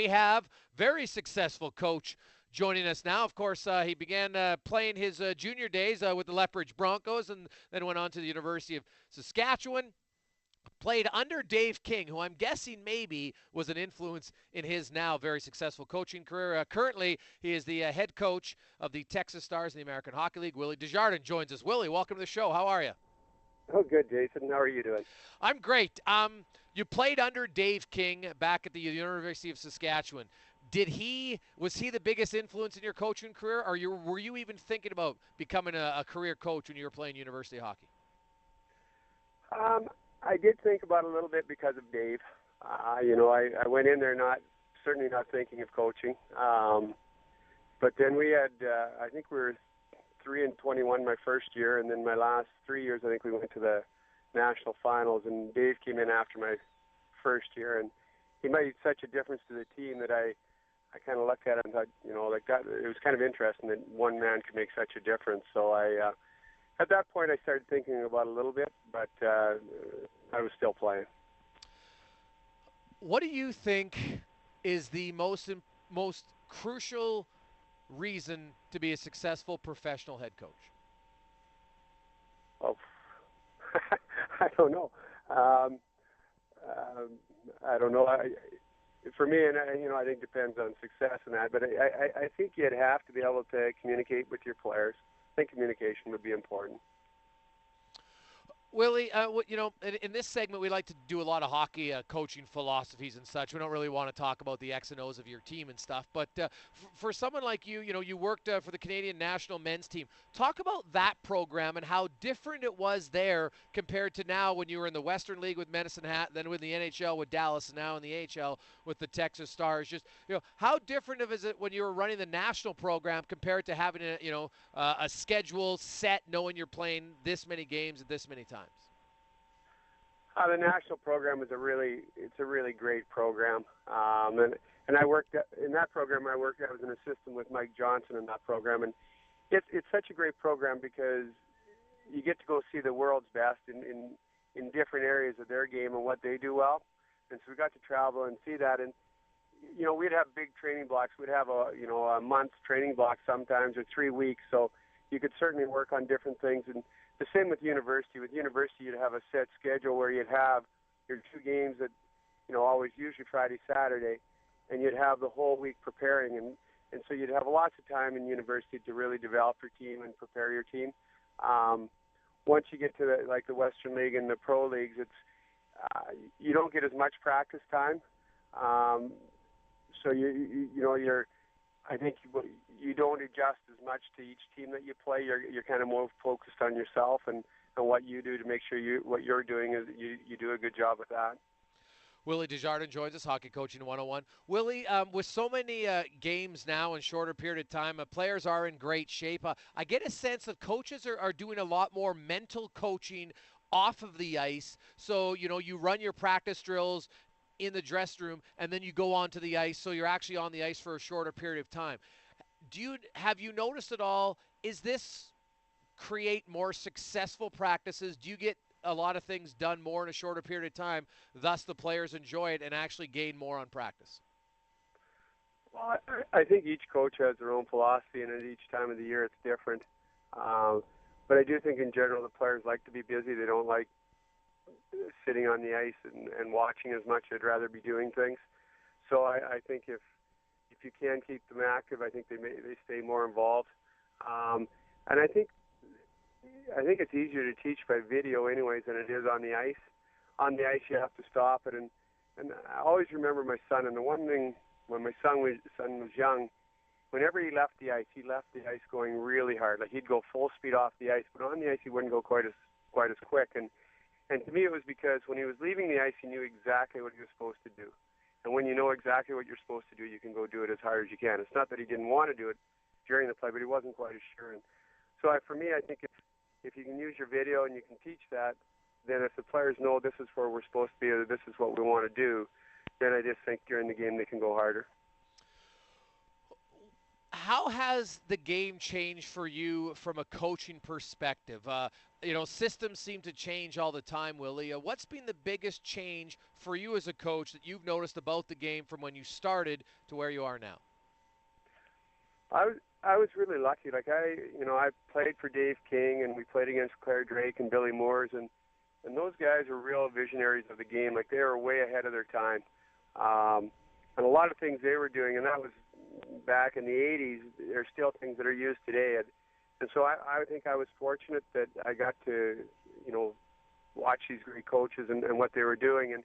We have very successful coach joining us now. Of course, he began playing his junior days with the Lethbridge Broncos and then went on to the University of Saskatchewan. Played under Dave King, who I'm guessing maybe was an influence in his now very successful coaching career. Currently, he is the head coach of the Texas Stars in the American Hockey League. Willie Desjardins joins us. Willie, welcome to the show. How are you? Oh, good, Jason. How are you doing? I'm great. You played under Dave King back at the University of Saskatchewan. Was he the biggest influence in your coaching career, or were you even thinking about becoming a career coach when you were playing university hockey? I did think about it a little bit because of Dave. I went in there certainly not thinking of coaching. But then we had, I think we were 3-21 my first year, and then my last 3 years, I think we went to the national finals, and Dave came in after my first year, and he made such a difference to the team that I kind of looked at it and thought, like that, it was kind of interesting that one man could make such a difference. So at that point, I started thinking about it a little bit, but I was still playing. What do you think is the most crucial reason to be a successful professional head coach? Oh, I don't know. I don't know. For me, and I think it depends on success and that. But I think you'd have to be able to communicate with your players. I think communication would be important. Willie, in this segment, we like to do a lot of hockey coaching philosophies and such. We don't really want to talk about the X and O's of your team and stuff. But for someone like you, you worked for the Canadian national men's team. Talk about that program and how different it was there compared to now when you were in the Western League with Medicine Hat, then with the NHL with Dallas, and now in the AHL with the Texas Stars. Just how different is it when you were running the national program compared to having a schedule set, knowing you're playing this many games at this many times? The national program is a really great program, and I worked in that program. I was an assistant with Mike Johnson in that program, and it's such a great program because you get to go see the world's best in different areas of their game and what they do well. And so we got to travel and see that, and we'd have big training blocks. We'd have a month's training block sometimes, or 3 weeks. So you could certainly work on different things. And the same with university. With university, you'd have a set schedule where you'd have your 2 games that, always usually Friday, Saturday, and you'd have the whole week preparing. And so you'd have lots of time in university to really develop your team and prepare your team. Once you get to the Western League and the pro leagues, you don't get as much practice time. So I think you don't adjust as much to each team that you play. You're kind of more focused on yourself and what you do to make sure what you're doing is you do a good job with that. Willie Desjardins joins us, Hockey Coaching 101. Willie, with so many games now in shorter period of time, players are in great shape. I get a sense that coaches are doing a lot more mental coaching off of the ice. So, you run your practice drills in the dressing room, and then you go onto the ice, so you're actually on the ice for a shorter period of time. Have you noticed at all, is this create more successful practices? Do you get a lot of things done more in a shorter period of time, thus the players enjoy it and actually gain more on practice? Well, I think each coach has their own philosophy, and at each time of the year it's different. But I do think in general the players like to be busy. They don't like sitting on the ice and watching as much. They'd rather be doing things. So I think if you can keep them active, I think they stay more involved. And I think it's easier to teach by video anyways than it is on the ice. On the ice you have to stop it, and I always remember my son. And the one thing when my son was young, whenever he left the ice going really hard. Like he'd go full speed off the ice, but on the ice he wouldn't go quite as quick. And to me, it was because when he was leaving the ice, he knew exactly what he was supposed to do. And when you know exactly what you're supposed to do, you can go do it as hard as you can. It's not that he didn't want to do it during the play, but he wasn't quite as sure. And so for me, I think if you can use your video and you can teach that, then if the players know this is where we're supposed to be or this is what we want to do, then I just think during the game they can go harder. How has the game changed for you from a coaching perspective? Systems seem to change all the time, Willie. What's been the biggest change for you as a coach that you've noticed about the game from when you started to where you are now? I was really lucky. Like I played for Dave King, and we played against Claire Drake and Billy Moores, and those guys were real visionaries of the game. Like they were way ahead of their time, and a lot of things they were doing, and that was back in the '80s. There's still things that are used today, and so I think I was fortunate that I got to, watch these great coaches and what they were doing, and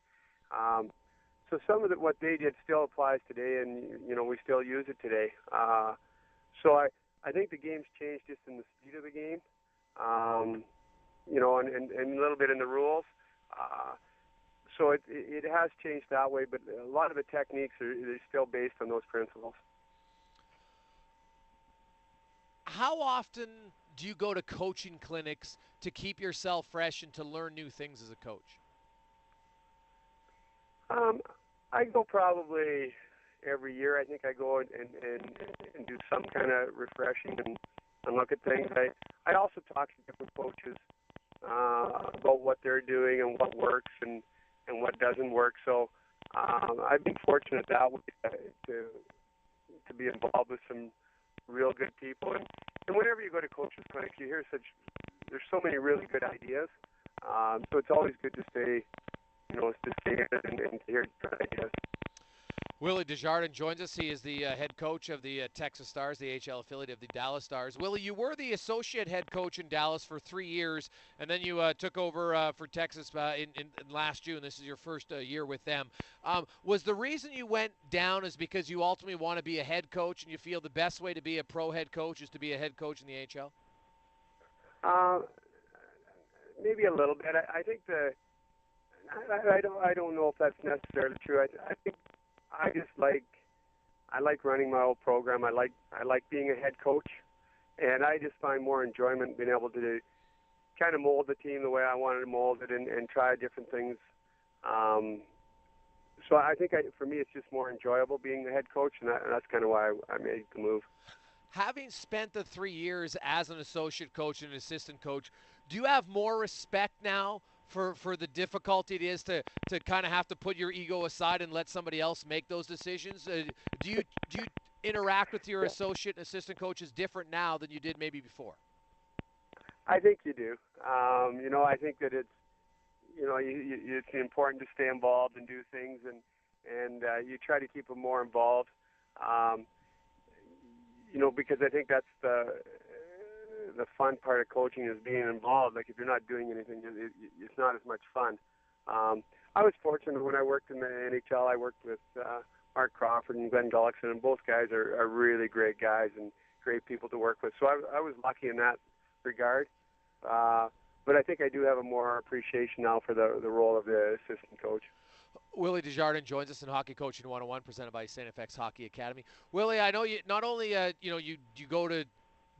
so some of what they did still applies today, and we still use it today. So I think the game's changed just in the speed of the game, and a little bit in the rules. So it has changed that way, but a lot of the techniques are still based on those principles. How often do you go to coaching clinics to keep yourself fresh and to learn new things as a coach? I go probably every year. I think I go and do some kind of refreshing and look at things. I also talk to different coaches about what they're doing and what works and what doesn't work. So I've been fortunate that way to be involved with some real good people. And whenever you go to coaches clinics, you hear there's so many really good ideas. So it's always good to stay in and to hear different ideas. Willie Desjardins joins us. He is the head coach of the Texas Stars, the AHL affiliate of the Dallas Stars. Willie, you were the associate head coach in Dallas for 3 years, and then you took over for Texas in last June. This is your first year with them. Was the reason you went down is because you ultimately want to be a head coach, and you feel the best way to be a pro head coach is to be a head coach in the AHL? Maybe a little bit. I think I don't know if that's necessarily true. I think I like running my own program. I like being a head coach, and I just find more enjoyment being able to kind of mold the team the way I wanted to mold it and try different things. So I think for me it's just more enjoyable being the head coach, and that's kind of why I made the move. Having spent the 3 years as an associate coach and an assistant coach, do you have more respect now for the difficulty it is to kind of have to put your ego aside and let somebody else make those decisions? Do you interact with your associate and assistant coaches different now than you did maybe before? I think you do. I think that it's it's important to stay involved and do things, and you try to keep them more involved. Because I think that's the fun part of coaching is being involved. Like if you're not doing anything, it's not as much fun. I was fortunate when I worked in the NHL. I worked with Mark Crawford and Glenn Gullickson, and both guys are really great guys and great people to work with. So I was lucky in that regard. But I think I do have a more appreciation now for the role of the assistant coach. Willie Desjardins joins us in Hockey Coaching 101, presented by St. FX Hockey Academy. Willie, I know you not only you go to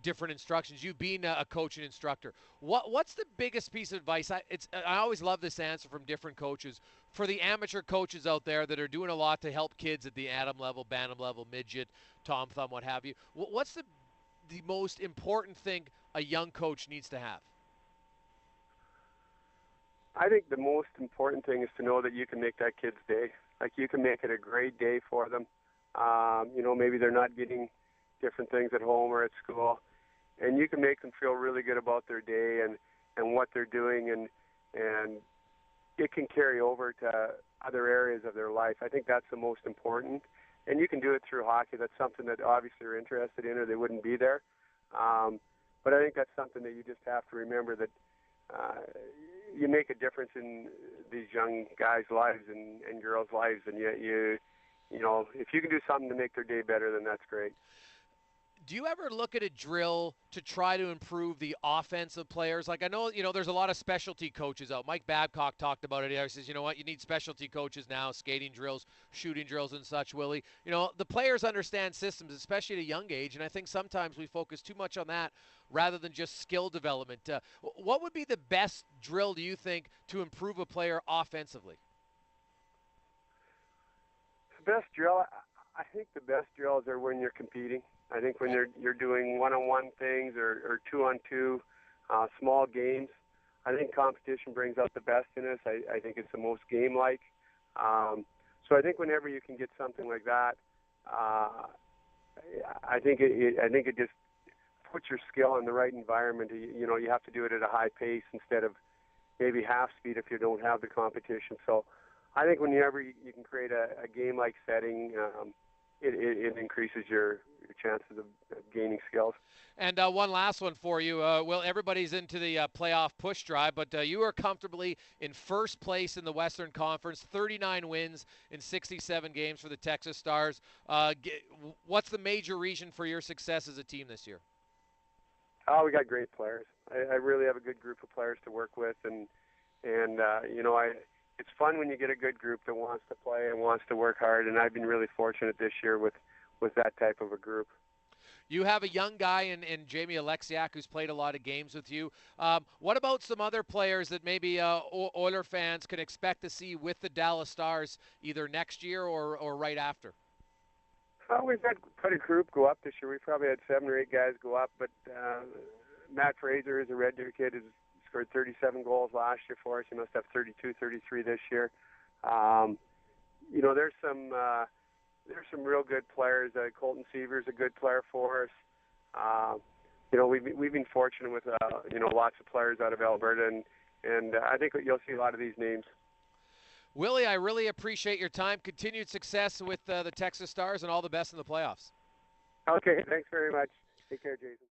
different instructions. You've been a coach and instructor. What's the biggest piece of advice? I always love this answer from different coaches. For the amateur coaches out there that are doing a lot to help kids at the atom level, bantam level, midget, tom thumb, what have you, what's the most important thing a young coach needs to have? I think the most important thing is to know that you can make that kid's day. Like you can make it a great day for them. Maybe they're not getting different things at home or at school, and you can make them feel really good about their day and what they're doing, and it can carry over to other areas of their life. I think that's the most important, and you can do it through hockey. That's something that obviously they're interested in, or they wouldn't be there. But I think that's something that you just have to remember, that you make a difference in these young guys' lives and girls' lives, and you if you can do something to make their day better, then that's great. Do you ever look at a drill to try to improve the offensive players? Like I know, there's a lot of specialty coaches out. Mike Babcock talked about it. He says, you know what, you need specialty coaches now, skating drills, shooting drills and such, Willie. The players understand systems, especially at a young age, and I think sometimes we focus too much on that rather than just skill development. What would be the best drill, do you think, to improve a player offensively? The best drill, I think the best drills are when you're competing. I think when you're doing one-on-one things or two-on-two small games. I think competition brings out the best in us. I think it's the most game-like. So I think whenever you can get something like that, I think it just puts your skill in the right environment. You have to do it at a high pace instead of maybe half speed if you don't have the competition. So I think whenever you can create a game-like setting, it increases your chances of gaining skills. And one last one for you. Well, everybody's into the playoff push drive, but you are comfortably in first place in the Western Conference, 39 wins in 67 games for the Texas Stars. What's the major reason for your success as a team this year? Oh, we got great players. I really have a good group of players to work with, and it's fun when you get a good group that wants to play and wants to work hard, and I've been really fortunate this year with that type of a group. You have a young guy in Jamie Oleksiak who's played a lot of games with you. What about some other players that maybe Oiler fans can expect to see with the Dallas Stars either next year or right after? Well, we've had quite a group go up this year. We've probably had 7 or 8 guys go up, but Matt Fraser is a Red Deer kid who's scored 37 goals last year for us. He must have 32, 33 this year. There's some real good players. Colton Seaver's a good player for us. We've been fortunate with lots of players out of Alberta, and I think you'll see a lot of these names. Willie, I really appreciate your time. Continued success with the Texas Stars, and all the best in the playoffs. Okay, thanks very much. Take care, Jason.